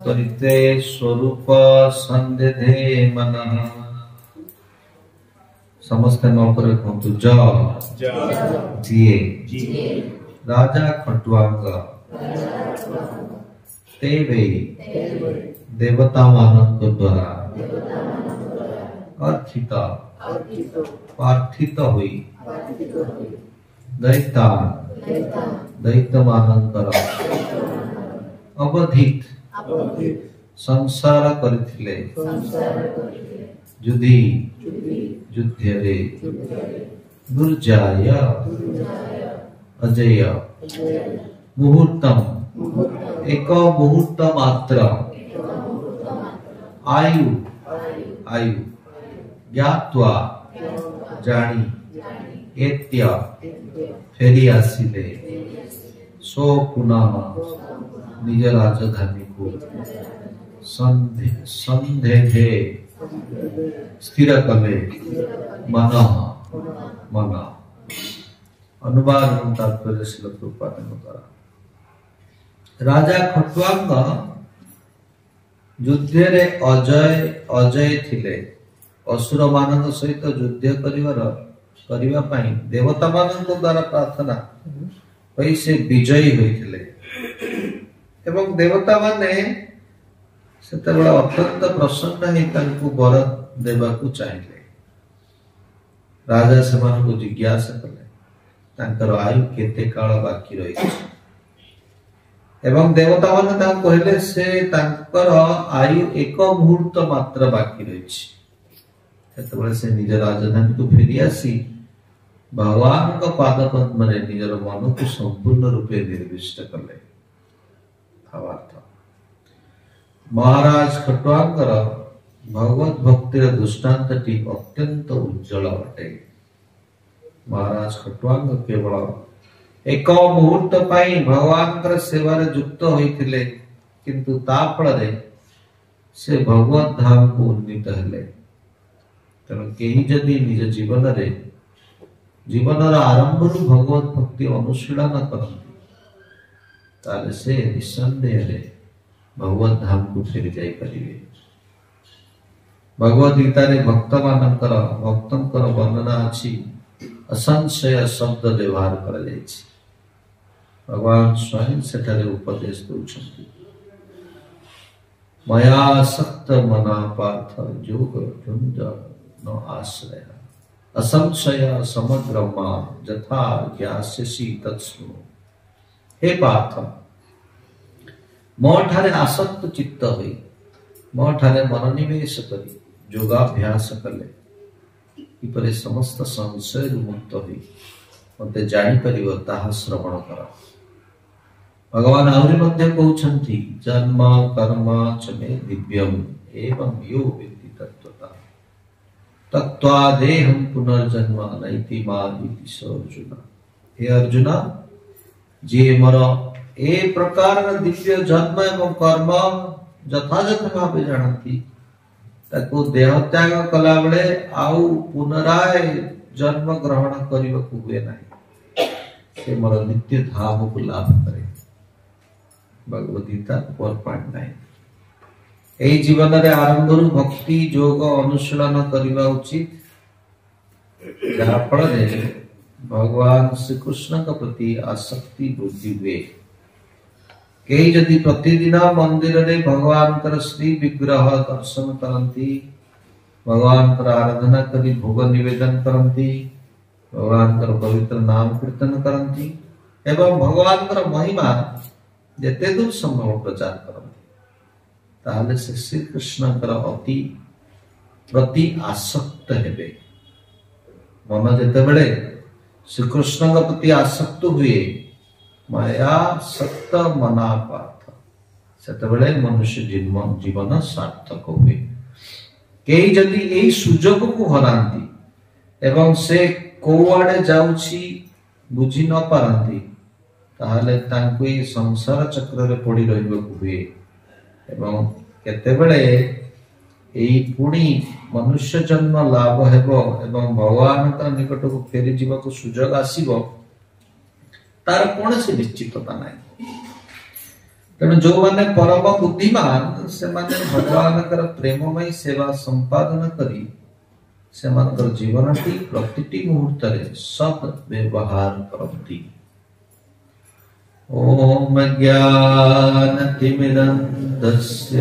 करिते स्वरूप संदेधे मनः। समस्त नौकर कहतु जिए राजा खटुआंग तेवे देवता मानक द्वारा अर्थित पार्थित हुई दैता दैत्य मानकर अवधित संसार करथिले जुधि युद्धरे दुर्जाय अजय मुहूर्तम एक मुहूर्त मात्र आयु आयु ज्ञात्वा जानी एत्य फेरी आसिले सो पुनः निज राजधानी को संधे स्थिर कले मन मन अनुवाद एवं तात्पर्य श्रील प्रभुपाद द्वारा। राजा खटुआंग युद्धरे अजय अजय थिले असुर मानक सहित युद्ध करिवा पाई देवता मानक द्वारा प्रार्थना होई से विजयी होइथिले एवं देवता माने सेतेबेला अत्यंत प्रसन्न हे तांकु वर देबाकू चाहिए। राजा सेमानकु जिज्ञासा कले तांकर आयु केते काल बाकी रही एवं देवता माने तांको कहले से तांकर आयु एक मुहूर्त मात्र बाकी रही। सेतेबेले से निज राजधानी को फेरी आसी भगवान का पाद पद्म रे निजर मन को संपूर्ण रूपे निर्विष्ट कले। भावार्थ महाराज खटुआंगर भगवत भक्तिर दृष्टांतटी अत्यंत उज्जवल अटे। महाराज खटुआंग केवल एक मुहूर्त पाई भगवान सेवार युक्त होइथिले किंतु ता फଳରେ से भगवत धाम को उन्नीत हेले। तेणु केही जदि निज जीवन रे जीवनर आरंभरू भगवत भक्ति अनुशीलन करती ताले से निसंदेह भगवत धाम को फेरी जाई परिवे। भगवत गीता रे भक्तंकर वर्णना अछि असंशय शब्द व्यवहार कर जायछि। भगवान स्वयं सेठारे उपदेश दउछन्ति मया सक्त मना पार्थ योग झुंज न आश्रय असंशय समग्रमा जथा ज्ञास्यसि तत्स्नु। हे पार्थ मोठारे आसक्त चित्त होई मोठारे मनोनिवेश करी योगाभ्यास कले किपरि समस्त संशय मुक्त होई मते जानि परिव ताहा श्रवण कर। भगवान आहुरी मध्य कहउछन्ति जन्म कर्म च मे दिव्यम एवं यो वेत्ति तत्त्वतः तत्त्वादेहं पुनर्जन्म नैति मादिति स अर्जुन। हे अर्जुन जे मोर ए प्रकार दिव्य जन्म एवं कर्म यथायथ भाव जानती ताको देह त्याग कला बेले आउ पुनराय जन्म ग्रहण करने हुए नहीं से मोर नित्य धाम को लाभ करे। भगवद गीता 4.9। एई जीवन रे आरंभरू भक्ति योग अनुशीलन करबा उचित जहा फल भगवान श्री कृष्ण के प्रति आसक्ति वृद्धि हुए। कई जदि प्रतिदिन मंदिर रे भगवान कर श्री विग्रह दर्शन करती भगवान कर आराधना करी भोग निवेदन करती भगवान कर पवित्र नाम कीर्तन करती एवं भगवान कर महिमा जेते दूर संभव प्रचार करती ताहले से श्री कृष्ण कर अति प्रति आसक्त हेबे। मन जेते बेले श्री कृष्ण के प्रति आसक्त हुए माया सक्त मना पार्थ सेतबेले मनुष्य जीवन सार्थक हुए। कई जदि एई सुजोग को हरांती एवं से कोआडे जाउछि बुझी न पारंती ताहले तांको एई संसार चक्र रे पड़ी रहिबकु हुए एवं केतेबेले एई पुणी मनुष्य जन्म लाभ हेबो एवं भगवान का निकट को फेरी जीवको सुजोग आसीबो तार कौन से निश्चितता नहीं। तेणु जो माने परम बुद्धिमान से माने भगवान प्रेममय सेवा संपादन करी से मानकर जीवन की प्रतिटी मुहूर्त सद व्यवहार करती। ओम ज्ञानतिमिरन्धस्य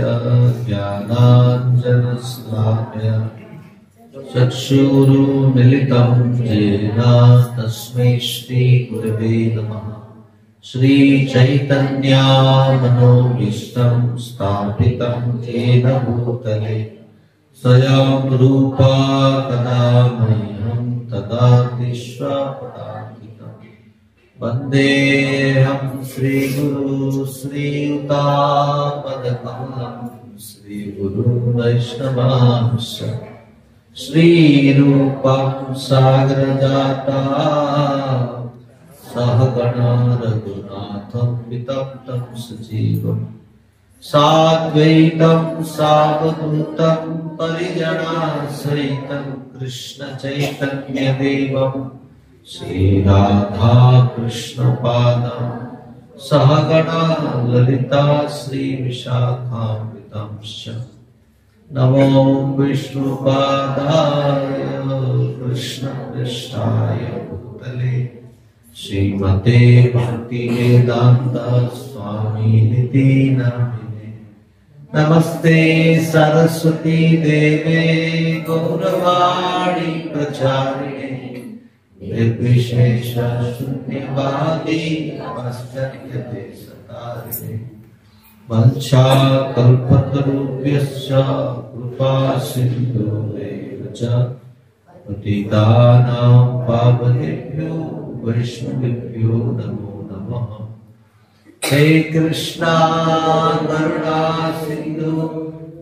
ज्ञानाञ्जनशलाकया चक्षुरुन्मीलितं येन तस्मै श्रीगुरवे नमः। श्रीचैतन्यमनोभीष्टं स्थापितं येन भूतले स्वयं रूपा कदा मह्यं ददाति स्वपदान्तिकम्। वन्देऽहं श्रीगुरु श्रीयुतापदकमलं श्रीगुरु वैष्णवांश्च श्रीरूपं सागरजाता सहगणा रघुनाथं वितप्तं सजीवम् साद्वैतं सावधूतं परिजनासहितं कृष्ण चैतन्य देवं श्रीराधा कृष्ण पादं सहगणा ललिता श्री विशाखान्वितंश्च नमो विष्णुपादाय कृष्ण पृष्ठाय भूतले श्रीमते भक्ति वेदांत स्वामी निति नामिने। नमस्ते सरस्वती देवे गौरवाणी प्रचारिणे निर्विशेष शून्यवादी नमस्ते सतारिणे। वंशाकल्पतरुभ्यश्च कृपा सिन्धुभ्यश्च पतितानां पावनेभ्यो वैष्णवेभ्यो नमो नमः। हे कृष्णा करुणा सिंधु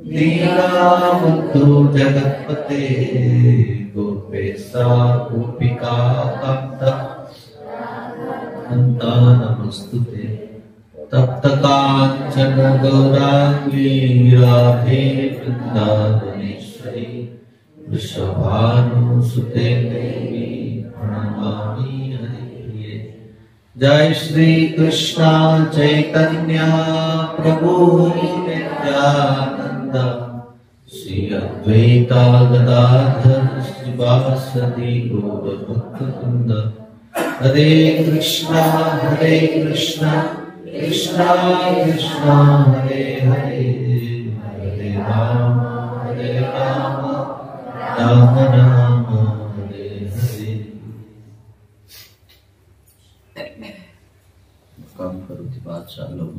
दीनबन्धु जगत्पते गोपेशा गोपिका कान्त नमस्तुते। तप्त कांचन गौरांगी राधे वृंदावनेश्वरी वृषभानुसुते देवी प्रणमामि हरिप्रिये। जय श्री कृष्ण चैतन्य प्रभु नित्यानंद श्री अद्वैत गदाधर श्रीवासदि गौर भक्तवृंद। हरे कृष्णा कृष्णा कृष्णा हरे हरे हरे राम राम राम हरे हरे। काम करोति वाचालं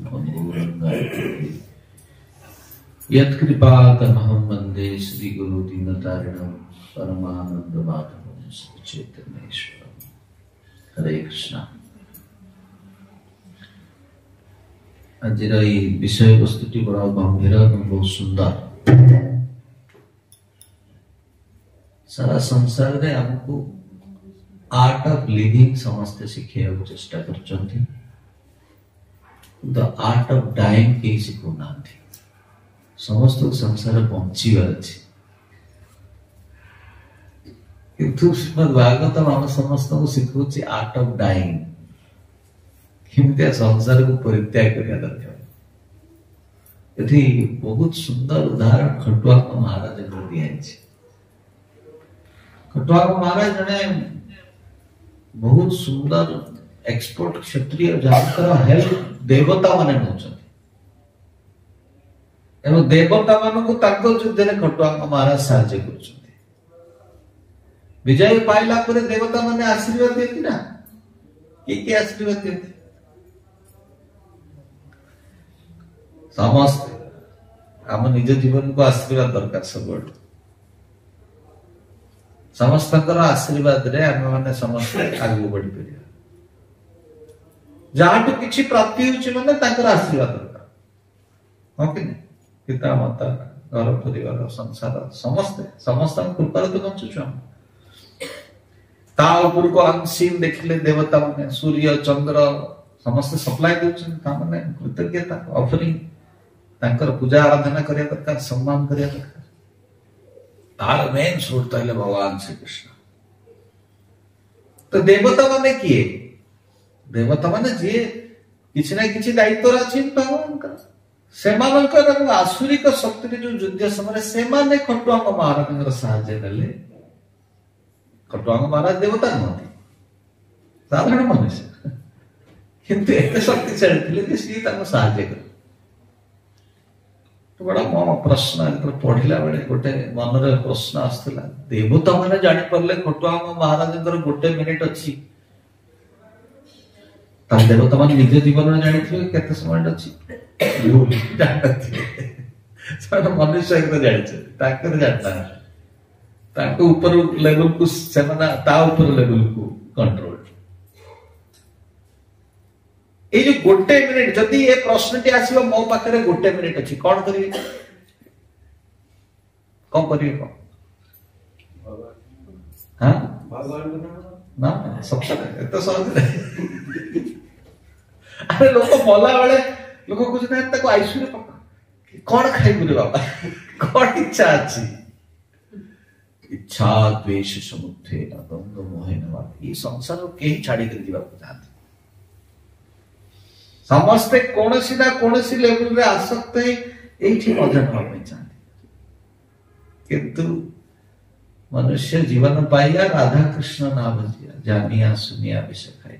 यत्कृपातमहं वन्दे श्रीगुरु दीनतारिणं परमानंद माधवं श्रीचैतन्येश्वरम्। हरे कृष्ण। आज विषय वस्तुटी बड़ा गंभीर और बहुत सुंदर। सारा संसार रे हमको आर्ट ऑफ लिविंग समस्ते शिखे चेष्टा करछंती। द आर्ट ऑफ डाइंग के शिखुना थी। समस्त संसार बंचीबार अछि किंतु श्रीमद् भागवतम हम समस्त को शिखुछि आर्ट ऑफ डाइंग। किमते संसार को परित्याग करिया दरकार। यदि बहुत सुंदर उदाहरण खटुआक महाराज ने दिया है। खटुआक महाराज जने बहुत सुंदर एक्सपर्ट क्षत्रिय जानकर हेल्प देवता माने नउछथि। एवं देवता मानन को ताको युद्ध ने खटुआक महाराज साहाय्य करछथि। विजय पाइला पर देवता माने आशीर्वाद देति ना। के आशीर्वाद देति? समस्त आम निज जीवन को आशीर्वाद दरकार। सब समस्त आशीर्वाद रे आम माने समस्त आगे बढ़ी परिया। जहां किछि प्राप्ति होछि माने ताकर आशीर्वाद दरकार। हां कि नहीं? पिता माता घर परिवार संसार समस्त कृपा तो बंचु हम। ता ऊपर को अनसीन देखले देवता माने सूर्य चंद्र समस्त सप्लाई देउछन। ता माने कृतज्ञता ऑफरिंग तांकर पूजा आराधना करिया दरकार, सम्मान करिया दरकार। तार मेन सोर्स तले भगवान श्री कृष्ण। तो देवता माने किए? देवता माने जे किसी ना किसी दायित्व अच्छी भगवान से आसुरिक शक्ति जो युद्ध समय से खटुआंग महाराज साहाଯ୍य नेले। खटुआंग महाराज देवता नुहति साधारण मनुष्य किंतु एत शक्तिशाली सी साहाଯ୍य कर। तो बड़ा मो प्रश्न पढ़िला बेले गोटे मन प्रश्न आसला देवता मैंने जापर खटुआंग महाराज गोटे मिनिट अच्छी देवता मान निज जीवन जानी केते समय अच्छी मनुष्य जान ऊपर लेवल को लेवल को कंट्रोल ये जो गोटे मिनिट जदि ये प्रश्न टी आसीबो मो पाखरे गोटे मिनिट अच्छी कौन करिए कौन करिए कौन हाँ ना सब तो सहज अरे लोक मला बेले लोक कहते आईसीयू पका कौन खाइबु रे बाबा कौन इच्छा अच्छी इच्छा द्वेष समुत्थे द्वंद्व मोह ये संसार कहीं छाड़ी कर जीवा चाहते समस्ते कौन सी ना कौन सी लेवल रे आसक्त है यही मजा नवा चाहते किंतु मनुष्य जीवन पाइया राधा कृष्ण नाम भजिया जानिया सुनिया विषय खाई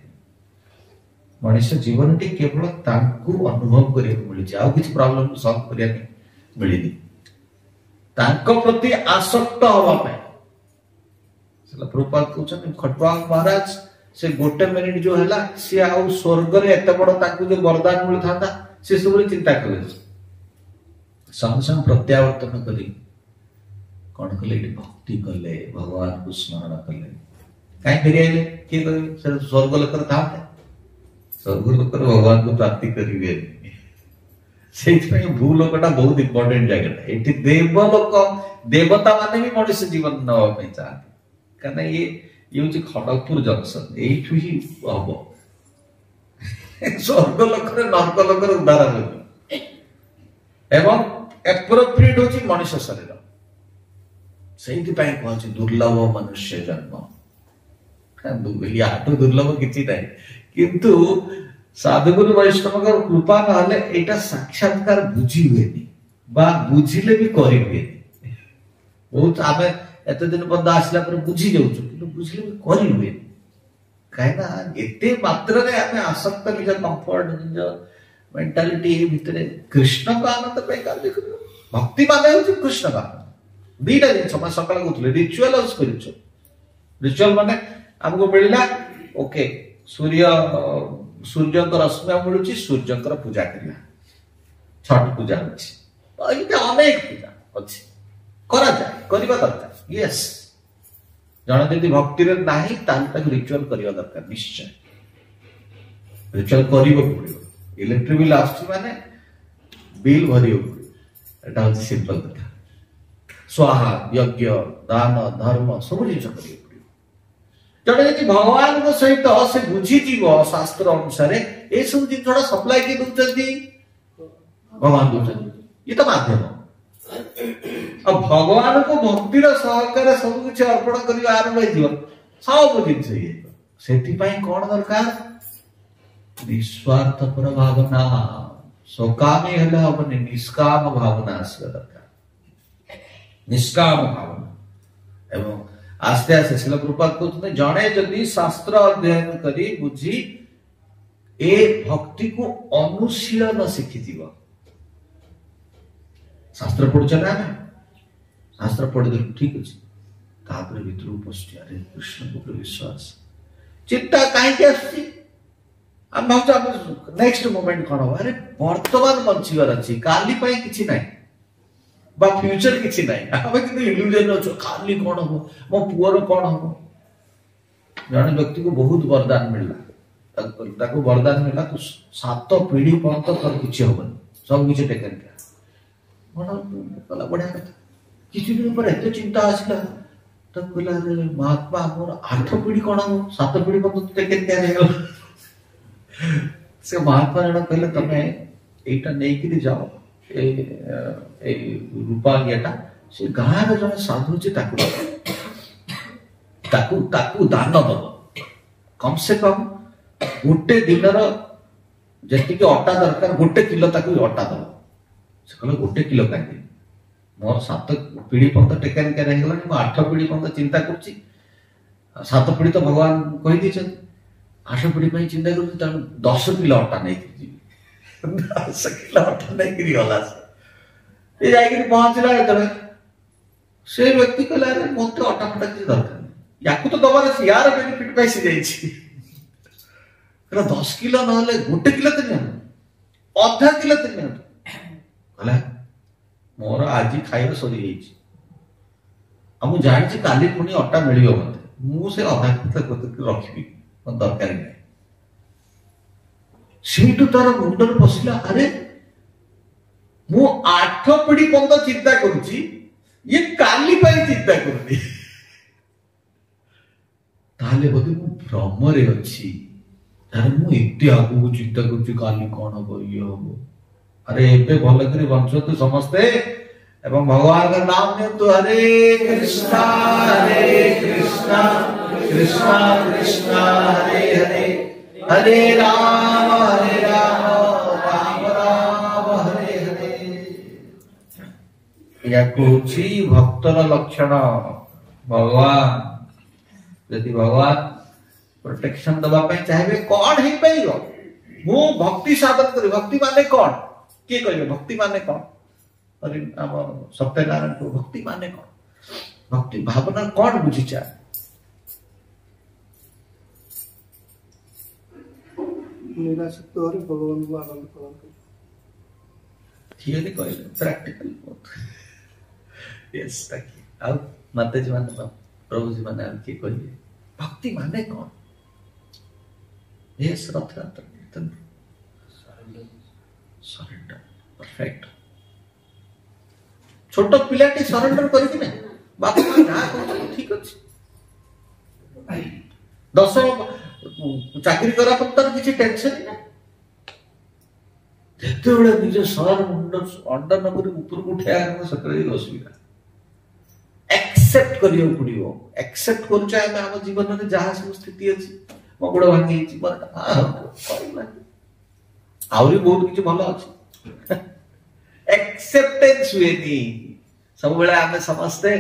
मनुष्य जीवन टी केवल तांकु अनुभव करिया मिली आ किसी प्रॉब्लम सॉल्व करिया मिली तांको प्रति आसक्त हवा पे सला प्रभुपाद कहउछन खटुआंग महाराज से गोटे मिनिट जो हैला से आ स्वर्ग रे एते बड़ तांकु जो वरदान मिल थांदा से सब चिंता करे संग संग प्रत्यावर्तन करी कौन कले भक्ति कले भगवान को स्मरण कले काई फेरी आइले के कहे स्वर्ग लोक था स्वर्ग लोक भगवान को प्राप्ति करिवे से भू लोकटा बहुत इंपोर्टेंट जगह एठी देवलोक देवता माने भी मनुष्य जीवन नवा पे चाहते कहना ये होची खड़गपुर जंक्शन एठु ही हबो स्वर्ग लोक रे नरक लोक रे उद्धार हो एवं एप्रोप्रिएट होची मनुष्य शरीर सही कहूँ दुर्लभ मनुष्य जन्म या दुर्लभ किसी ना किंतु साधुगुरु वैष्णव कृपा ना एटा साक्षात्कार बुझी हुए बुझिले भी करी हुए बहुत आम एत दिन पर्यंत आसला बुझी जाऊँ बुझिले भी करी हुए कहीं एते मात्र आम आसक्त निज कंफर्ट निज मेंटालिटी भितर कृष्ण को आनंद कार्य भक्ति मान कृष्ण का दीटा जिन मैं सकाल कहते रिचुअल और स्पिरिचुअल रिचुअल माने हमको मिलला ओके सूर्य सूर्य रश्मि मिलूँ सूर्य पूजा करना छठ पूजा अच्छी अनेक पूजा अच्छी करा जाए करवा दरकार यस जन जब भक्ति ना रिचुअल करवा दरकार निश्चय रिचुअल कर इलेक्ट्रिक बिल आस माने बिल भर पड़ा हूँ सिंपल कथा स्वाहा यज्ञ दान धर्म सब जिन कर जड़े यदि भगवान सहित से बुझीज शास्त्र अनुसार ये सब जिन सप्लाई किए दौरान भगवान दौरान ये तो माध्यम अब भगवान को भक्तिर सहकार सब किसी अर्पण कर आरंभ हो सब जिन से कौन दरकार निस्वार्थपर भावना स्वकामी हेनी निष्काम भावना आसवा दरकार निष्काम भावना एवं आस्ते आस्ते शिल प्रभुपाद कहते जड़े जदि शास्त्र अध्ययन करी बुझी ए भक्ति को अनुशीलन शिखी शास्त्र पढ़ुचे ना शास्त्र पढ़ी ठीक अच्छे तापर भीतर पशु अरे कृष्ण को विश्वास चिंता कहीं आम भाव नेक्स्ट मोमेंट कौन हम अरे वर्तमान बचार अच्छी काली किसी ना फ्यूचर किसी ना आम कि इल्यूजन अच्छे काली कौन हम मो पुअर कौन हम जन व्यक्ति को बहुत वरदान मिलला वरदान मिलला तो 7 पीढ़ी पर्यंत तर किसी हम सब किसी टेकन बढ़िया कथा किसी दिन पर एत चिंता आसला तो कहला महात्मा मोर 8 पीढ़ी कौन हम 7 पीढ़ी पर्यंत टेकन क्या से महात्मा जन कहले तमे एटा नहीं कि जाओ ए रूपा येटा से गाँव रे जन साधु जे ताकू दान दब कम से कम गोटे दिन जी अटा दरकार 1 किलो ताकू अटा दब से कहले 1 किलो कहीं मोर 7 पीढ़ी पर्यंत टेकन केयर हो गला 8 पीढ़ी पर्यंत चिंता करछि 7 पीढ़ी तो भगवान कहि दी 8 पीढ़ी पर चिंता कर 10 किलो अटा नहीं 10 किलो अटा नहीं करी गला ये जाई पहुंचला से व्यक्ति कहला मत अटा फटा किसी दरकार नहीं या तो दबार से यार बेनिफिट पैसे जाइए 10 किलो ना 1 किलो तो नहीं आधा किलो तो नहीं कहला मोर आज खाଇବା सरी जाइए हम जानी काली पुणी अटा मिल मत मुझे अधा किलो रखी दरकार नहीं से तार मुंडर पशिला अरे मु 8 पीढ़ी पर्यंत चिंता करुची ये काली पाई चिंता करनी ताले बोधे मु भ्रमरे अच्छी अरे मु एते आगु चिंता करुची काली कौन हो ये हो अरे एबे भल करी वंश तो समझते एवं भगवान का नाम ने तो हरे कृष्णा कृष्णा कृष्णा हरे हरे हरे राम राम राम हरे हरे या कुछ भक्तर लक्षण भगवान यदि भगवान प्रोटेक्शन दबा चाहिए कौन ही पाइब मु भक्ति साधन करी भक्ति माने कौन किए कहे भक्ति माने कौन अरे सत्यनारायण को भक्ति माने कौन भक्ति भावना कौन बुझीचा निराशक्त और भगवान को आनंद प्रदान कर थियरी कहले प्रैक्टिकल बहुत यस ताकि अब माता जी माने प्रभु जी माने हम की कहिए भक्ति माने कौन यस रथयात्रा सरेंडर परफेक्ट छोट पिलाटी सरेंडर करिकि ना बापा ना कहतो ठीक अछि 10 चाकरी करा पर किसी टेंशन ना जेते बड़े निजे सर मुंड अंडर नगर ऊपर को उठा आने सकरे असुविधा एक्सेप्ट करियो पड़ियो एक्सेप्ट कर चाहे मैं हम जीवन रे जहा सब स्थिति अछि मगुड़ भांगी जीवन का आउरी बहुत किछ भलो अछि एक्सेप्टेंस वेनी सब बेला हमें समझते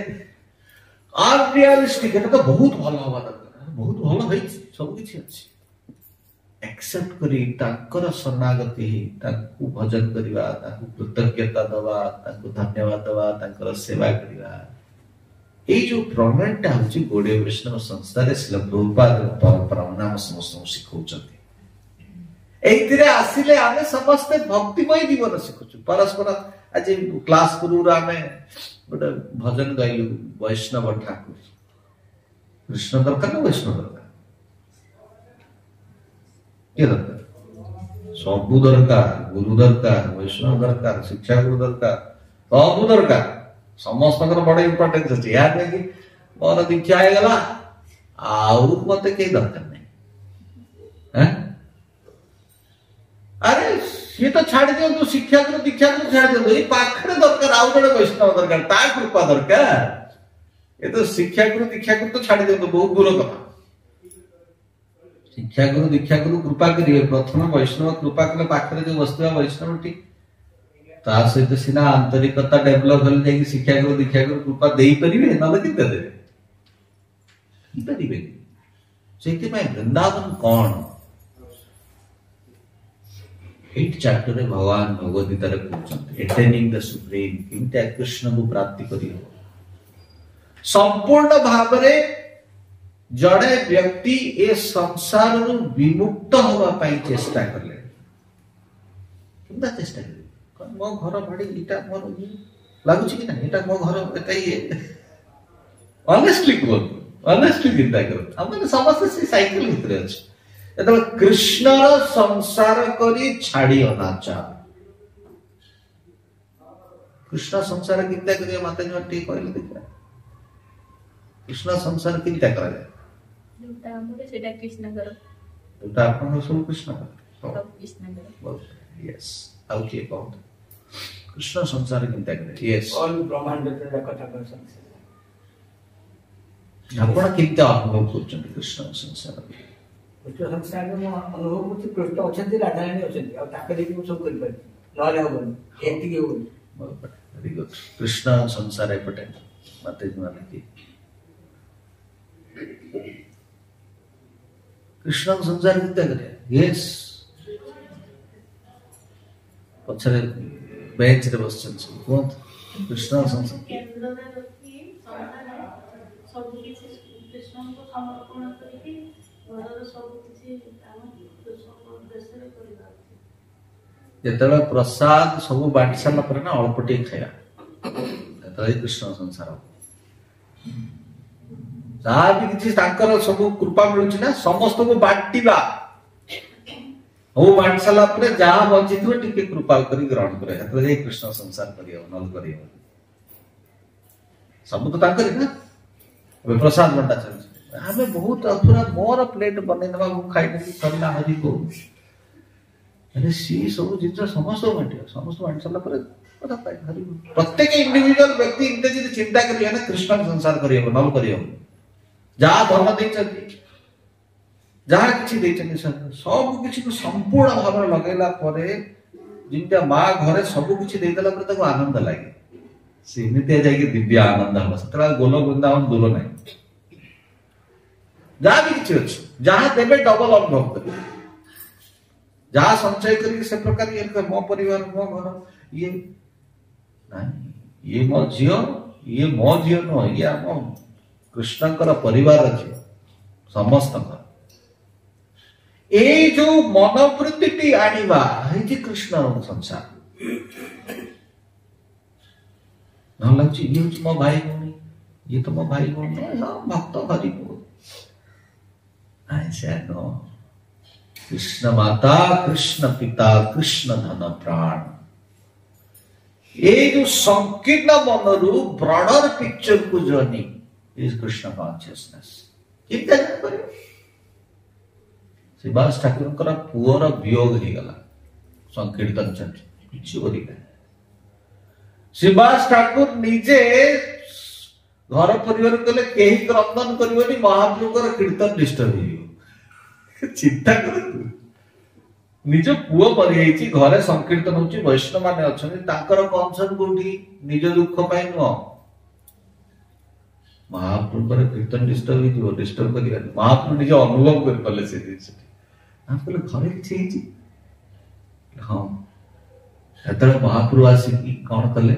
अनरियलिस्टिक है तो बहुत भलो हवा दरकार बहुत भलो होई सब किछ अछि एक्सेप्ट करी ताकर शरणागति ताकू भजन करिवा ताकू कृतज्ञता दवा ताकू धन्यवाद दवा ताकर सेवा करिवा ए जो प्रमेयटा होची गोडे वैष्णव संस्था रे श्रील प्रभुपाद परंपरा नाम समस्त सिखौचନ୍ତି एतिरे आसिले आमे समस्त भक्तिमय जीवन सिखुछु परस्पर आज क्लास करू आमे गोटे भजन गाइलु वैष्णव ठाकुर कृष्ण दरकार ना वैष्णव दरकार ये दरकार सबु दरकार गुरु दरकार वैष्णव दरकार शिक्षा गुरु दरकार सबु दरकार समस्त बड़ इंपोर्टेंस अच्छे यार कि मोर दीक्षा है गला आउ मते के दरकार नहीं अरे ये तो छाड़ दियो तो शिक्षा को दीक्षा को छाड़ दियो ये पाखरे दरकार आउ बड़े वैष्णव दरकार ता कृपा दरकार ये तो शिक्षा को दीक्षा को तो छाड़ दियो तो बहुत दूर कथा शिक्षा गुरु दीक्षा गुरु कृपा करिए प्रथम वैष्णव कृपा कले पाखरे जो वस्तु वैष्णव ठीक ता सहित सिना आंतरिकता डेवलप होले जाई शिक्षा गुरु दीक्षा गुरु कृपा देई परिबे नले कि देबे की परिबे सेति में वृंदावन कौन 8 चैप्टर रे भगवान भगवत गीता रे कहउछन अटेनिंग द सुप्रीम किंते कृष्ण को प्राप्ति करियो संपूर्ण भाव रे जड़े व्यक्ति ए संसार रु विमुक्त होवा पाई चेष्टा करले किंता चेष्टा करले मो घर भाड़ी इटा मोर लागु छी कि ना इटा मो घर एतई ऑनेस्टली चिंता करो हम समस्त से साइकिल भीतर अछि एतल कृष्ण रो संसार करी छाड़ी अनाचा कृष्ण संसार किंता करिया माता जी ठीक कहले देखा कृष्ण संसार किंता करे जोटा हमरे सेटा कृष्ण करो जोटा अपन सब कृष्ण करो सब कृष्ण करो यस आउ के कहत कृष्ण संसार किंता करे यस ऑल ब्रह्मांड रे कथा करसन आपण किंता अनुभव करछन कृष्ण संसार कृष्ण संसार में अनुभव मुझे कृष्ण अच्छे राधाराणी अच्छे और ताकत देखिए वो सब कर पाए नॉले होगा एक ही होगा वेरी गुड कृष्ण संसार एपटे माते माने की कृष्ण संसार कितना करे यस पछरे बेंच रे बसछन कोन कृष्ण संसार केंद्र में रखी संसार सब किसी कृष्ण को समर्पण करके घर सब किसी काम कृष्ण को देश रे करिबा जेतला प्रसाद सब बांटी सारा पर ना अल्पटी खाया ततला कृष्ण संसार जहाँ भी किसी तांकर सब कृपा मिलुछि ना समस्त को बांटीबा वो बांटी सारा पर जहाँ बंची थो टिके कृपा करी ग्रहण करे ततला कृष्ण संसार करियो नल करियो सब तो तांकर ना अब प्रसाद बंटा चल हमें बहुत पूरा मोर प्लेट बने दबा वो खाइ नहीं सरला हरि को अरे सी सब जिन समस्त बांटी सारा पर कथा पाइ हरि प्रत्येक इंडिविजुअल व्यक्ति इनते जे चिंता करियो ना कृष्ण संसार करियो नल करियो जहाँ धर्म देइछथि जहाँ किछि देइछथि सब किछि को संपूर्ण भाव लगैला परे जिनटा माँ घरे सब किछि देइदला पर ताको आनंद लागे सीमित जाइए दिव्य आनंद हम सतरा गोल वृंदावन दूर नहीं जहाँ भी किछि अछि जहाँ देबे डबल अनुभव करियो जहाँ संचय करी से प्रकार ये मो परिवार मो घर ये नहीं ये मो झियो न ये आम कृष्णकर परिवार झियो समस्त ए जो मनोवृत्ति आनिबा है कृष्ण संसार न लगुच ये मो भाई भौणी ये तो मो भाई भौणी भक्त हरि ऐसा नो कृष्ण माता कृष्ण पिता कृष्ण धन प्राण ये जो संकीर्ण मनरु ब्रॉडर पिक्चर को जर्नी इज कृष्ण कॉन्शियसनेस चिंता करियो श्रीवास ठाकुर पुअर वियोग हो गला संकीर्तन चर्च किछि करिला श्रीवास ठाकुर निजे घर परिवार कले केही क्रंदन करिवनी महाप्रभुकर कीर्तन डिस्टर्ब हो चिंता कर निज पुओ मरी घरे संकीर्तन होची वैष्णव माने अछन ताकर कॉन्सर्न कोठी निज दुख पाई न महाप्रभुकर कीर्तन डिस्टर्ब करिया महाप्रभु निज अनुभव कर पले से हम कहले घरे किछि हिची हां एतरे महाप्रभु आसी कौन कले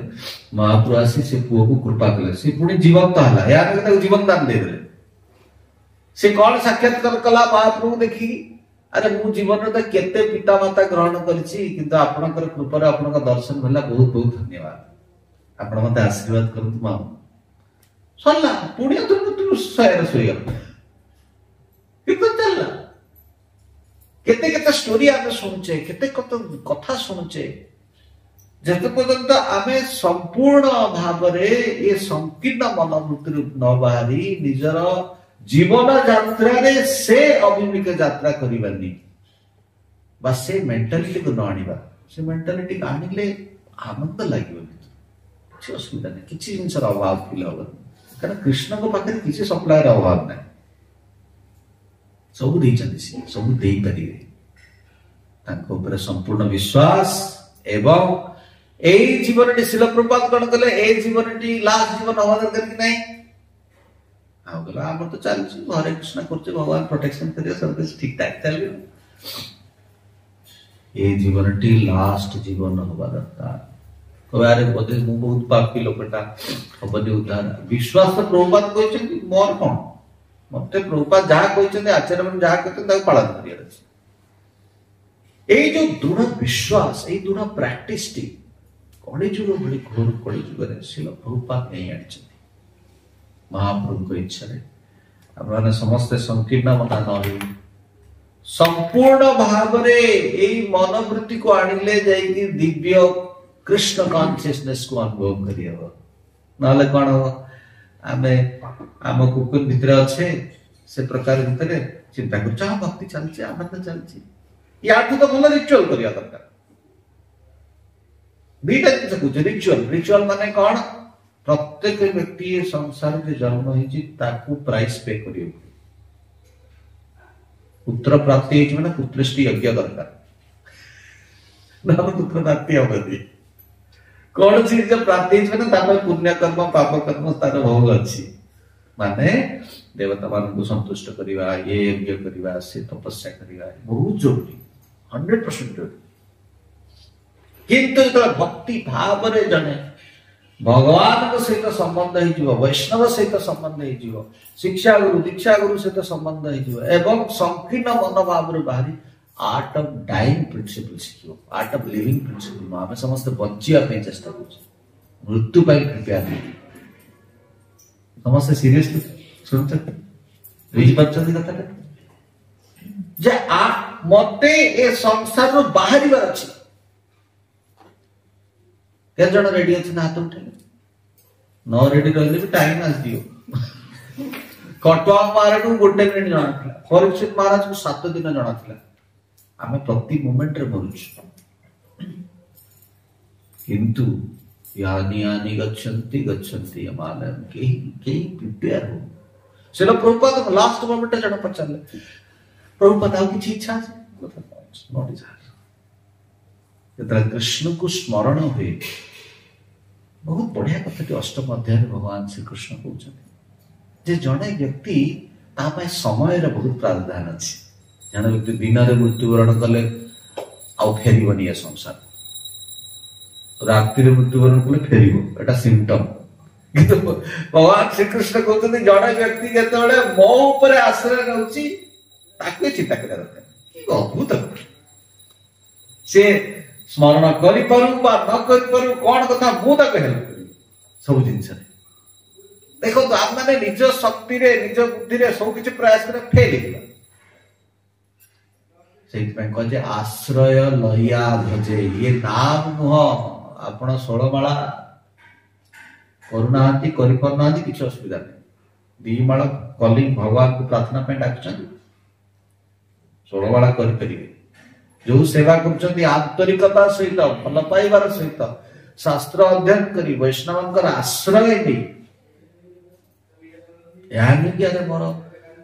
महाप्रभु आसी से पुओ को कृपा कले से पुणी जीवंत हला यार जीवन दान दे देले से कौन साक्षात्कार कला महाप्रभु देखी अरे मु जीवन रे केते पिता माता ग्रहण करछि किंतु आपनकर कृपा रे आपनका दर्शन भेला बहुत बहुत धन्यवाद आपण मते आशीर्वाद करतु मा सल्ला पुण्य तू सयर सोय कितो चलला केते केते स्टोरी आमे सुनछे केते कथा सुनछे जते पर्यंत आमे संपूर्ण भाबरे ये संकीर्ण मनोवृत्ति न बाहरी निजर जीवन यात्रा रे से अभिमुख यात्रा करिबानी बा से मेंटालिटी को न आनिबा से मेंटालिटी आनिले आनंद लागियो किछि असुविधा नै किछि जिंसर अभाव फील होबा कारण कृष्ण को पाखरे किछि सप्लायर अभाव नै सब देइ चंदी सब देइ परिबे तांको ऊपर संपूर्ण विश्वास एवं ए जीवन टी शिल प्रपात कण कले ए जीवन टी लास्ट जीवन होवा दरकार कि नै आ गला हम तो चल हरे कृष्ण करते भगवान प्रोटेक्शन करियो सब कुछ ठीक ठाक चलियो ए जीवन टी लास्ट जीवन होवा दरकार कबारे बोधे मु बहुत पापी लोकटा हबनी उद्धार विश्वास तो प्रभुपाद कहछन मोर कोन मते प्रभुपाद जहा कहछन आचार्य मन जहा कहते ता पालन करिया अछि ए जो दृढ़ विश्वास ए दृढ़ प्रैक्टिस टी कड़ी जुग भली घोर कड़ी जुग रे शिल प्रभुपाद नै आछि महाप्रभु को इच्छा रे आपने समस्त संकीर्ण मना न संपूर्ण भाव रे एई मनोवृत्ति को आनिले जाई कि दिव्य कृष्ण कॉन्शियसनेस को अनुभव करियो नाले कोन हो आमे आम कुकुर भितर अच्छे से प्रकार भितर चिंता कर चाह भक्ति चलछि आनंद चलछि याठू तो भलो रिचुअल करिया दरकार बीटा कुछ रिचुअल माने कोन प्रत्येक व्यक्ति संसार में जन्म होइछि ताकू प्राइस पे करियो पुत्र प्राप्ति मैंने पुत्रष्टि यज्ञ दरकार पुत्र प्राप्ति हेनी कौन चीज प्राप्ति मैंने पुण्य कर्म पाप कर्म तार भोग अच्छी माने देवता मान को संतुष्ट करवा ये यज्ञ करवा से तपस्या करवा बहुत जरूरी 100% जरूरी किंतु जो भक्ति भाव रे जने भगवान सहित संबंध हो वैष्णव सहित संबंध हो शिक्षा गुरु दीक्षा गुरु सहित संबंध हो एवं संकीर्ण मनोभाव बाहरी आर्ट ऑफ डाइंग प्रिंसिपल शिखो आर्ट ऑफ लिविंग प्रिंसिपल आम समस्त बचिया चेष्टा कर मृत्यु प्रिपेयर समस्त सीरियसली सुन कथा जे मते ए संसार रो बाहर अच्छी के जन रेडी अच्छे हाथ उठे न रेडी रही भी टाइम आज दियो कटवा महाराज को गोटे मिनिट जना था परीक्षित महाराज को 7 दिन जना था आम प्रति मोमेंट रे मरुछु किंतु यानी यानी गच्छन्ति गच्छन्ति हमारे केही प्रिपेयर हो सेला प्रभुपाद लास्ट मोमेंट जण पचाले प्रभुपाद आउ किछि इच्छा है नॉट डिजायर जतरा कृष्ण को स्मरण हुए बहुत बढ़िया कथा अष्टम अध्याय भगवान श्री कृष्ण कहते जे जड़े व्यक्ति समय बहुत प्रावधान अच्छी जड़े व्यक्ति दिन में मृत्युवरण कले आउ फेरबनी संसार राति मृत्युवरण कले फेर एटा सिम्पटम किंतु भगवान श्री कृष्ण कहते जड़े व्यक्ति जिते मो उपर आश्रय नौची चिंता करा दरकार अद्भुत से स्मरण करू न करू कौन कथा मुझे हेल्प करी सब जिनस देखो आप मैंने निज शक्ति निज बुद्धि सब किसी प्रयास कर फेल कहे आश्रय लया भजे ये नाम नुह आप 16 माला करूना किसी असुविधा नहीं 2 माला कलिंग भगवान को प्रार्थना डाक 16 माला करें जो सेवा कर आंतरिकता सहित भल पाइबार सहित शास्त्र अध्ययन करी वैष्णव आश्रय नहीं मोर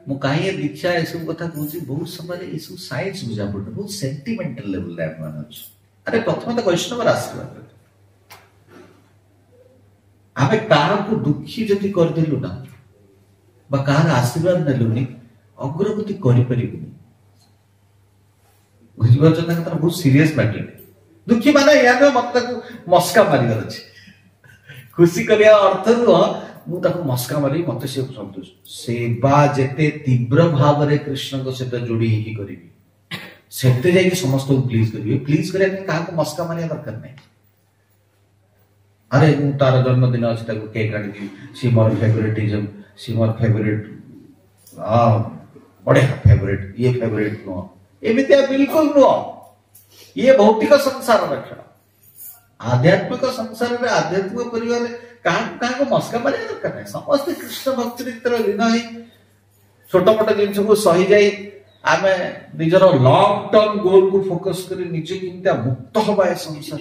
मु कहीं दीक्षा ये सब कथा कहूँ बहुत समय ये सब साइंस बुझा पड़े बहुत सेंटिमेंटल लेवल अरे प्रथम तो वैष्णव आशीर्वाद आम क्या दुखी जदि करदेलु ना कहार आशीर्वाद नेलुनी अग्रगति करें बुझिपार बहुत सीरियस मैटर दुखी माने या मत मस्का मारिदार अच्छे खुशी करने अर्थ नुह मुझे मस्का मारी मत से संतुष्ट सेवा जेते तीव्र भाव में कृष्ण को सहित जोड़ी करी सेते जाइए समस्त को प्लीज करिए प्लीज करने क्या मस्का मारिया दरकार नहीं अरे मु तार जन्मदिन अच्छे केक आनी सी मोर फेवरेटिज्म सी मोर फेवरेट बढ़िया फेवरेट ये फेवरेट नुह एमती बिल्कुल नुह ये भौतिक संसार लक्षण आध्यात्मिक संसार में आध्यात्मिक परिवार क्या मस्का मारिया दरकार नहीं समस्त कृष्ण भक्ति लीन ही छोट मोट जिन को सही जाई आम निजर लॉन्ग टर्म गोल को फोकस कर निजे केमती मुक्त हवा संसार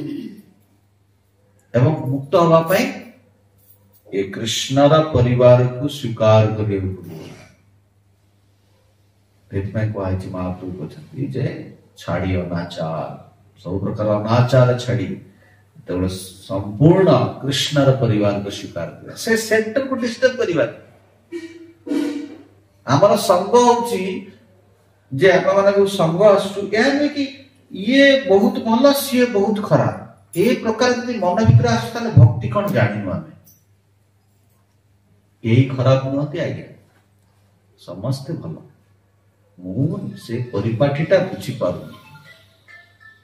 एवं मुक्त हवाई ये कृष्णर परिवार को स्वीकार कर महाप्रभु कहते छाड़ी अनाचार सब प्रकार अनाचार छाड़ी तो संपूर्ण कृष्णर परिवार को स्वीकार कर से सेंटर को डिस्टर्ब करिबा हमर संग होची जे आप माने को संग आसु यानी कि ये बहुत भल सी बहुत खराब ए प्रकार यदि मन भीतर आसु ताले भक्ति कौन जानिनु आमे यही खराब नुहति आज्ञा समस्ते भल मु से परिपाटीटा बुझी पारु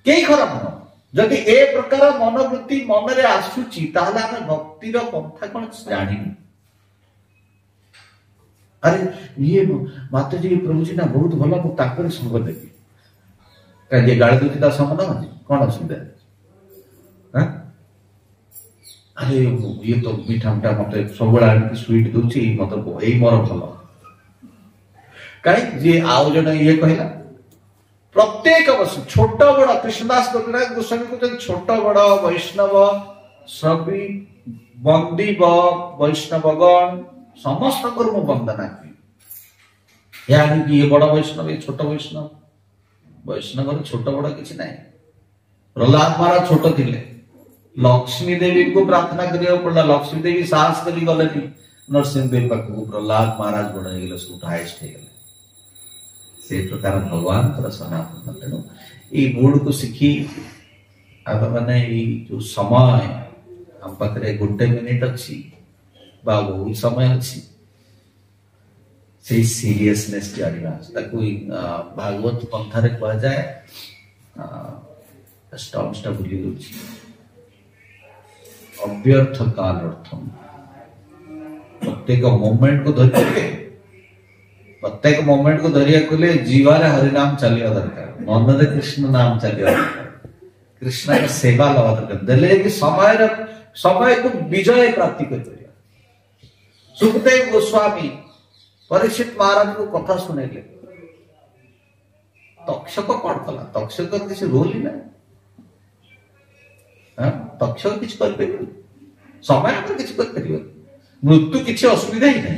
कई खराब न जदि ए प्रकार मनोवृत्ति मन रे आसुची ताहले आमे भक्तिर पंथा कौन जानिनु अरे ये माता जी प्रभु जी ना बहुत भल मु ताकर संग देबी काजे गाड़ी दूती ता समान माने कौन असुविधा अरे ये तो मीठा मीठा मत सब स्वीट दूची मत यही मोर भल कहीं जी आउ जन ये कहला प्रत्येक वर्ष छोट बड़ कृष्णदास गोस्वामी कहते छोट बड़ वैष्णव सभी बंदी वैष्णवगण समस्त मु वंदना करी ये बड़ वैष्णव ये छोट वैष्णव वैष्णव छोट बड़ किसी ना प्रहलाद महाराज छोट थिले लक्ष्मी देवी को प्रार्थना करिया पड़ा लक्ष्मी देवी साहस करी गले नरसिंह देव पाख प्रहलाद महाराज बड़ हो सब हाइस्ट हो गले से प्रकार भगवान सनातन तेणु ये मूड को शिखी आप मैंने जो समय हम पाखे गोटे मिनिट अच्छी बहुत समय अच्छी से सीरियसनेस जाना भागवत पंथा कह जाए स्टम्सटा भूली जाऊँ अव्यर्थ काल अर्थम प्रत्येक मोमेंट को धरिए प्रत्येक मोमेंट को धरिया कले जीवार हरिनाम चलिया दरकार मन कृष्ण नाम चलिया दरकार कृष्ण का सेवा लगा दरकार देले कि समय को विजय प्राप्ति कर सुखदेव गोस्वामी परीक्षित महाराज को कथा सुनेले तक्षक कौन कला तक्षक किसी रोल ही ना तक्षक किसी कर समय किसी कर मृत्यु किसी असुविधा ही नहीं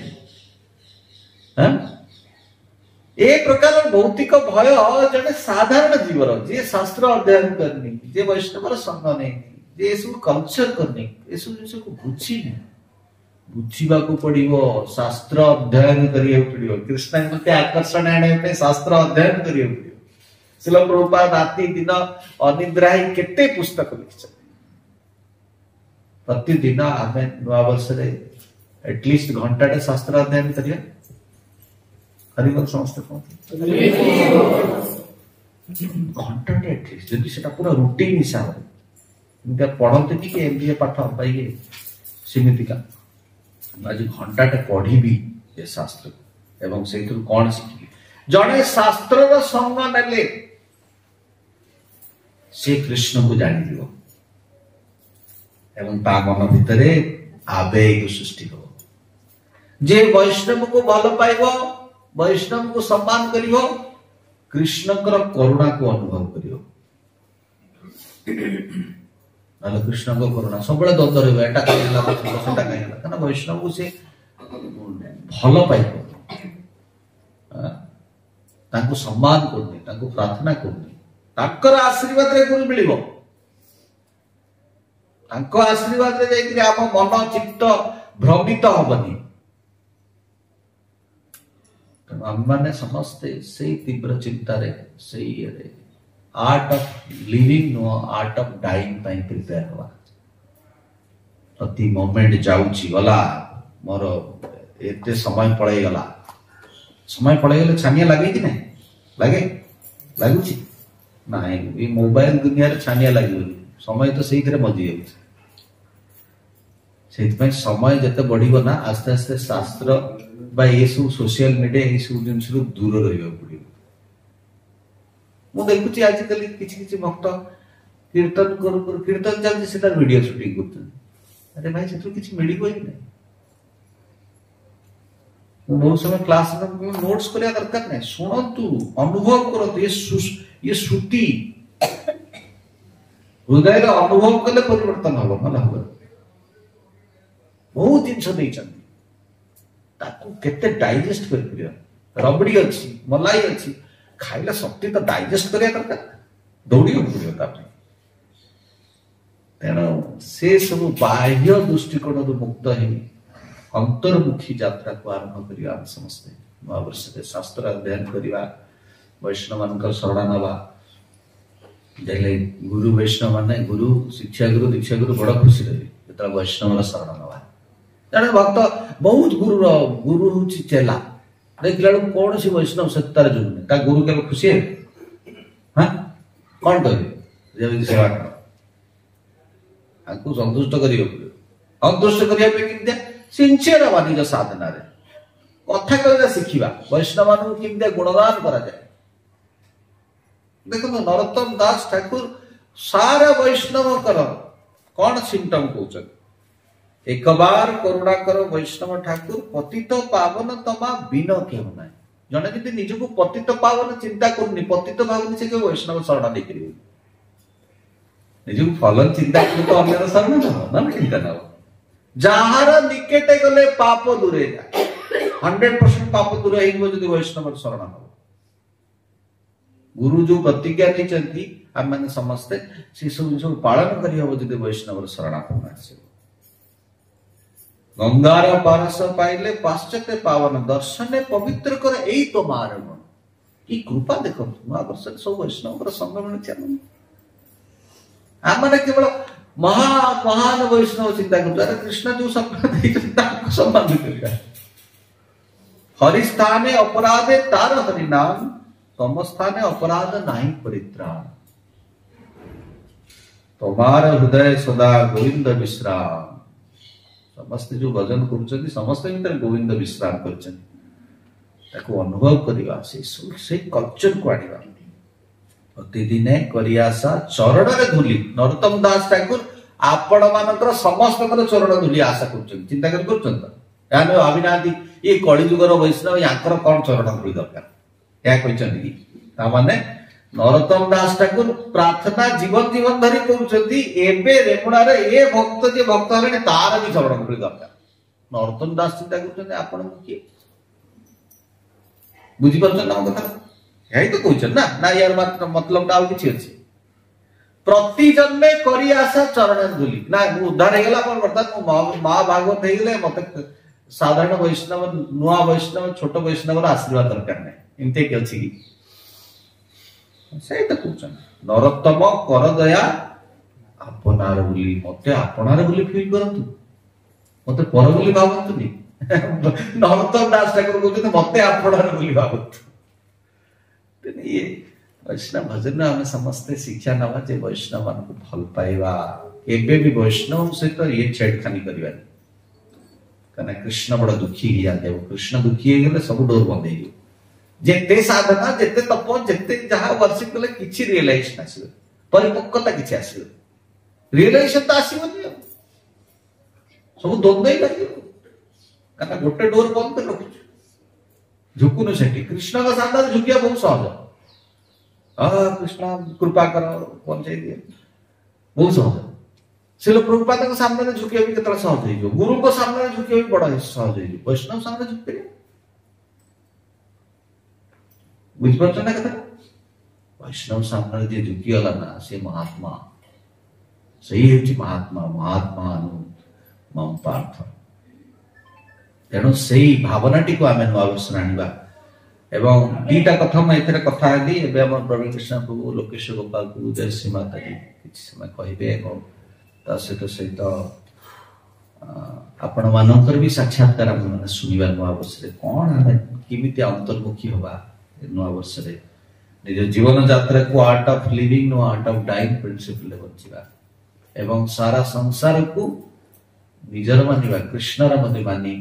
एक प्रकार भौतिक भय जड़े साधारण जीवर जी शास्त्र अध्ययन करनी जे वैष्णव संग नहीं जे सब कल्चर करनी ये सब जिन को बुझी नहीं बुझा पड़ो शास्त्र अध्ययन करिया पड़ो कृष्ण प्रति आकर्षण आने शास्त्र अध्ययन करिया पड़ो शिल प्रभुपाद राति दिन अनिद्रा ही केते पुस्तक लिखि प्रतिदिन आम नुआ वर्ष एटलिस्ट घंटाटे शास्त्र अध्ययन करिया हरिबल समस्त घंटाटे एटलिस्ट जदि सेटा पूरा रूटीन हिसाब से पढ़ते कि एमबीए पाठ पाइए सीमितिका आज घंटाटे पढ़ी ये शास्त्र एवं से कौन शिखी जड़े शास्त्र संग नेले से कृष्ण को जानी दियो एवं ता मन भितर आवेग सृष्टि हो जे वैष्णव को भल पाइब वैष्णव को सम्मान करियो कृष्ण करुणा को अनुभव करियो कृष्ण को करुणा सब द्वंद रहा कहीं वैष्णव को से भल पाइब सम्मान करनी प्रार्थना करनी आशीर्वाद रे गुण मिल आशीर्वाद रे आम मन चित्त भ्रमित हबनी आम मैंने समस्ते से तीव्र चिंतार से आर्ट ऑफ लिविंग नो आर्ट ऑफ डाइंग पाई प्रिपेयर हवा प्रति मोमेंट जाउची गला मोर एते समय पड़े गले छानिया लगे कि नहीं लगे लगुची ना ये मोबाइल दुनिया रे छानिया लगे समय तो सही मजी जाए समय जिते बढ़ ना आस्ते आस्ते शास्त्र बा ये सब सोशल मीडिया ये सब जिन दूर रहा पड़ो मु देखुची आजिकल किसी भक्त कीर्तन कीर्तन चलती वीडियो शूटिंग कर अरे भाई से किसी मिल ही नहीं बहुत समय क्लास नोट्स करने दरकार नहीं शुणु अनुभव करते ये श्रुति हृदय अनुभव कले परिवर्तन हम ना हम बहुत जिन केते डाइजेस्ट कर रबड़ी अच्छी मलाई अच्छी खाइला शक्ति तो डाइजेस्ट करिया दरकार दौड़ी पड़ो तेणु से सब बाह्य दृष्टिकोण मुक्त है अंतर्मुखी यात्रा को आरंभ करिया समस्ते महावर्ष शास्त्र अध्ययन करिया वैष्णव शरण नवा जैसे गुरु वैष्णव माने गुरु शिक्षा गुरु दीक्षा गुरु बड़ खुशी रही जो वैष्णव शरण नवा जड़े भक्त बहुत गुरु हूँ चेला देखला कौन सी वैष्णव सत्तार जुड़े गुरु के खुशी है हाँ कौन कहे सेवा आपको संतुष्ट करियो संतुष्ट करिया सिंसियर हवा निज साधना रे कथा कहला शिखिबा वैष्णव मानू किंदे गुणगान करा जाए देखो नरोत्तम दास ठाकुर सारा वैष्णव कर कौन सिम्पटम कहते एक बार करुणा कर वैष्णव ठाकुर पतित पावन तमा बिन क्यों ना जने जदि निजको पतित पावन चिंता करनी पतित भावनी से वैष्णव शरण नहीं करियो निजको फलन चिंता कर तो अन्य शरण ना चिंता ना जहार निकटे गले पाप दूरे जाए 100% पाप दूर हो वैष्णव शरण हम गुरु जो प्रतिज्ञा नहीं आम मैंने समस्ते से सब जिन पालन कर वैष्णव शरण गंगार पारस पाइले पाश्चात्य पावन दर्शन पवित्र कर यही तो मार गुण कि कृपा देखो महावर्ष सब वैष्णव संग मिलती आम मैंने केवल महान वैष्णव चिंता कर कृष्ण जो सपना सम्मान कर हरि स्थाने अपराधे तार हरिनाम तम स्थाने अपराध नहीं परित्राण तमार हृदय सदा गोविंद विश्राम समस्त जो भजन कर समस्त भीतर गोविंद विश्राम कर अनुभव करवा से कल्चर को आनिबा प्रतिदिने करियासा चरण रे धूली नरोत्तम दास ठाकुर आपण मानकर समस्त चरण धूली आशा कर चिंता कर भाविना ये कलिजुगर वैष्णव याकर कौन चरण धूली दरकार या माने नरोत्तम दास ठाकुर प्रार्थना जीवन जीवन धरी कर रेमुणा ये भक्त जे भक्त हे तार भी चरण धूली दरकार नरोत्तम दास चिंता कर आपण किए बुझीपार कथा यही तो कहते ना यार मतलब आउ कि अच्छे प्रति जन्मे करी आशा चरण धूली ना उद्धार होगा बर्तमान माँ भागवत हो मत साधारण वैष्णव नुआ वैष्णव छोट वैष्णव आशीर्वाद दरकार नहीं इमती कि अच्छी से तो कहते नरोत्तम कर दया आपनार बोली मत आपनार बोली फील करतु मत पर बोली भावतुनी नरोत्तम दास ठाकुर कहते मत आपनार बोली भावतु ये वैष्णव भजन आम समस्ते शिक्षा नवा जे वैष्णव मान को भल पाइबा एबे भी वैष्णव सहित ये छेड़खानी करवा कना कृष्ण बड़ा दुखी हो जाते कृष्ण दुखी हो गले सब डोर बंद हो जेते साधना जेते तप जेते जहां वर्षिप कले किछि रियलाइजेशन आसीबे परिपक्वता किछि आसीबे रियलाइजेशन तो आसीबनी सब द्वंद्व ही लागिबो कना गोटे डोर बंद कर रखु झुकुनु सेठी कृष्ण का सामने झुकिया बहुत सहज कृष्ण कृपा कर पहुंचाई दिए बहुत सहज शिल प्रभुपाद के सामने झुकिया भी केतरा सहज हो गुरु को सामने झुकिया भी बड़ा सहज हो वैष्णव सामने झुक बुझिपार ना कथा वैष्णव सामने जे झुकी गला ना से महात्मा सही है महात्मा महात्मा मम पार्थ तेणु से भावनाटी को आम नुआ वर्ष आनिबा एवं दीटा कथा मैं कथा हेली प्रवीण कृष्ण प्रभु लोकेश्वर गोपाल को जय श्री माता जी किसी समय कहे सहित आपण मानकर भी साक्षात्कार मैंने शुणा नुआ वर्ष कौन केमी अंतर्मुखी हवा नुआ वर्ष निज जीवन यात्रा को आर्ट ऑफ लिविंग नो आर्ट ऑफ डाइंग प्रिंसिपल बचा एवं सारा संसार को निजर मानिबा कृष्णर मते मानी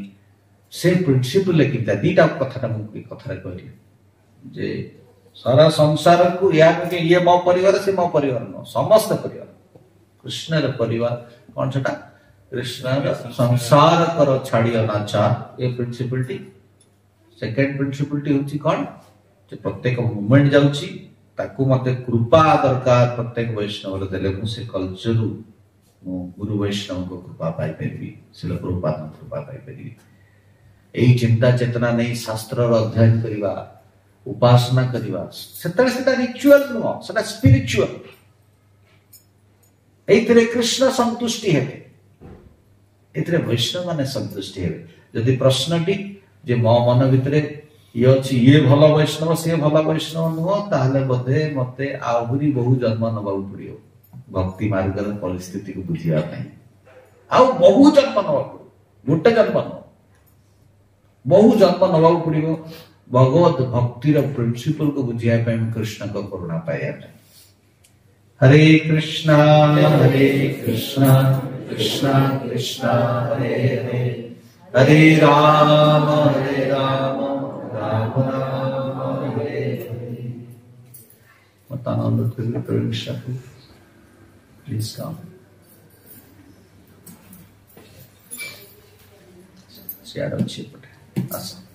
से प्रिंसिपल किंता दीटा कथा मुझे कथा कहली जे सारा संसार को ये मो परिवार से मो परिवार न समस्त परिवार कृष्ण परिवार कौन छटा कृष्ण संसार कर छाड़िया नाचार ये प्रिंसिपलटी सेकंड प्रिंसिपलटी होची कौन जे प्रत्येक मूवमेंट जाउची ताकू मते कृपा दरकार प्रत्येक वैष्णव देले मु से कल्चर गुरु वैष्णव को कृपा पाई परिबी शिल प्रभुपाद कृपा पाई परिबी यही चिंता चेतना नहीं शास्त्र अध्ययन करवा उपासना करवा से रिचुअल नुह से स्पिरिचुअल एथिरे कृष्ण संतुष्टि हेबे एथिरे वैष्णव माने संतुष्टि हेबे यदि प्रश्नटी जे मो मन भितरे ये अछि ये भल वैष्णव से भल वैष्णव नुह ताहले बोधे मते आहुरी बहु जन्म नबाउ पड़ियो भक्ति मार्गर परिस्थिति को बुझिया नहीं आउ बहु जन्म नबाउ गोटे जन्म न बहु जन्म नवा पड़ो भगवत भक्तिर प्रिंसिपल को बुझिया कृष्ण को करुणा पाया हरे कृष्णा कृष्णा कृष्णा हरे हरे हरे राम राम राम हरे हरे बताना अनुरोध करिए प्रवीण को प्लीज कम शेयर अच्छी पटे आसा